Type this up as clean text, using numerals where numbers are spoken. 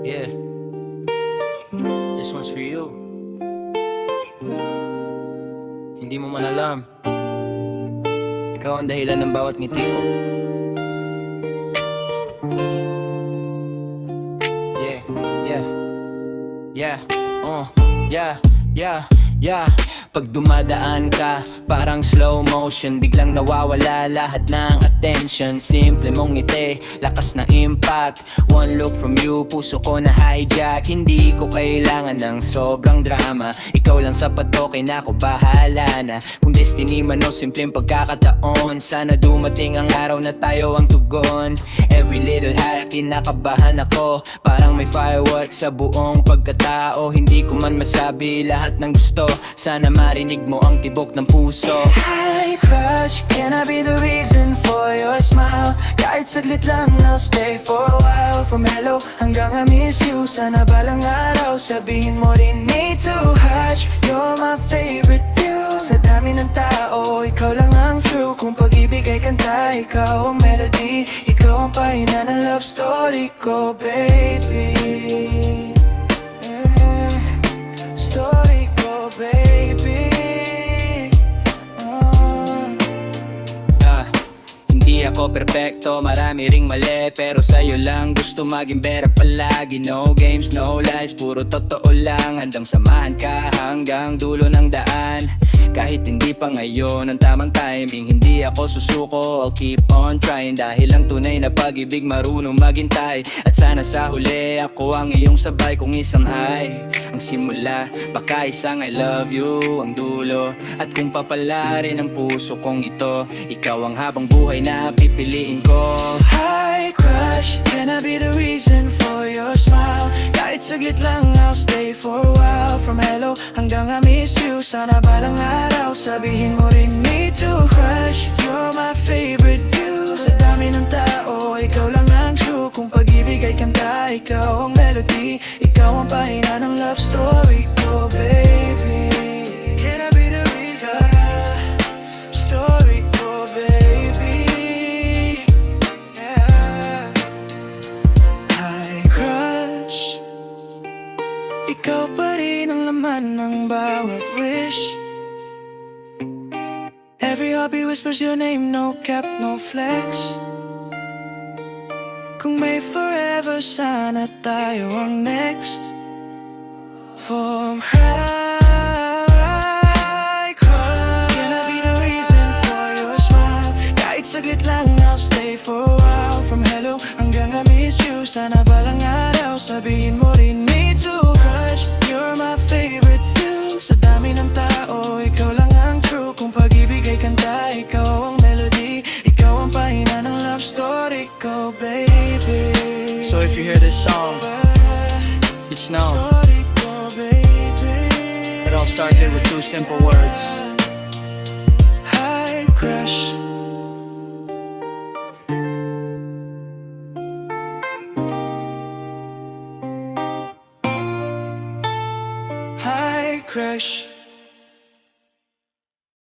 Yeah, this one's for you. Hindi mo man alam, ikaw ang dahilan ng bawat ngiti ko. Yeah, yeah, yeah, yeah, yeah, yeah. Pag dumadaan ka, parang slow motion, biglang nawawala lahat ng attention. Simple mong ngiti, lakas ng impact. One look from you, puso ko na hijack. Hindi ko kailangan ng sobrang drama. Ikaw lang sapat, okay na ako, bahala na. Kung destiny man o simpleng pagkakataon, sana dumating ang araw na tayo ang tugon. Every little high, kinakabahan ako, parang may fireworks sa buong pagkatao. Hindi ko man masabi lahat ng gusto, sana marinig mo ang tibok ng puso. Hi crush, can I be the reason for your smile? Kahit saglit lang, I'll stay for a while. From hello hanggang I miss you, sana balang araw sabihin mo rin me too. Hush, you're my favorite view. Sa dami ng tao, ikaw lang ang true. Kung pag-ibig ay kanta, ikaw ang melody. Ikaw ang pahina ng love story ko, baby. Story ko, baby. Hindi ako perpekto, marami ring mali, pero sa'yo lang gusto maging better palagi. No games, no lies, puro totoo lang. Handang samahan ka hanggang dulo ng daan. Kahit hindi pa ngayon ang tamang timing, hindi ako susuko, I'll keep on trying. Dahil ang tunay na pag-ibig marunong maghintay. At sana sa huli ako ang iyong sabay. Kung isang hi ang simula, baka isang I love you ang dulo. At kung papalarin ang puso kong ito, ikaw ang habang buhay na pipiliin ko. Hi crush, can I be the reason for your smile? Kahit saglit lang, I'll stay for a while. From hello hanggang I miss you, sana balang araw sabihin mo rin me too. Crush, you're my favorite view. Sa dami ng tao, ikaw lang ang true. Kung pag-ibig ay kanta, ikaw ang melody. Ikaw ang pahina ng love story ko, baby. Can I be the reason? Story ko, baby. Yeah. Hi crush, ikaw pa rin ang laman ng bawat wish. Every hobby whispers your name, no cap, no flex. Kung may forever, sana tayo ang next. From high crush, can I be the reason for your smile? Kahit saglit lang, I'll stay for a while. From hello hanggang I miss you, sana balang araw sabihin mo rin me too. Crush, you're my favorite view. Sa dami ng tao, ikaw lang ang true. Kung pag-ibig ay kanta, ikaw ang melody. Ikaw ang pahina ng love story ko, baby. So if you hear this song, it's known Story ko, baby. it all started with two simple words. Hi crush. Hi crush.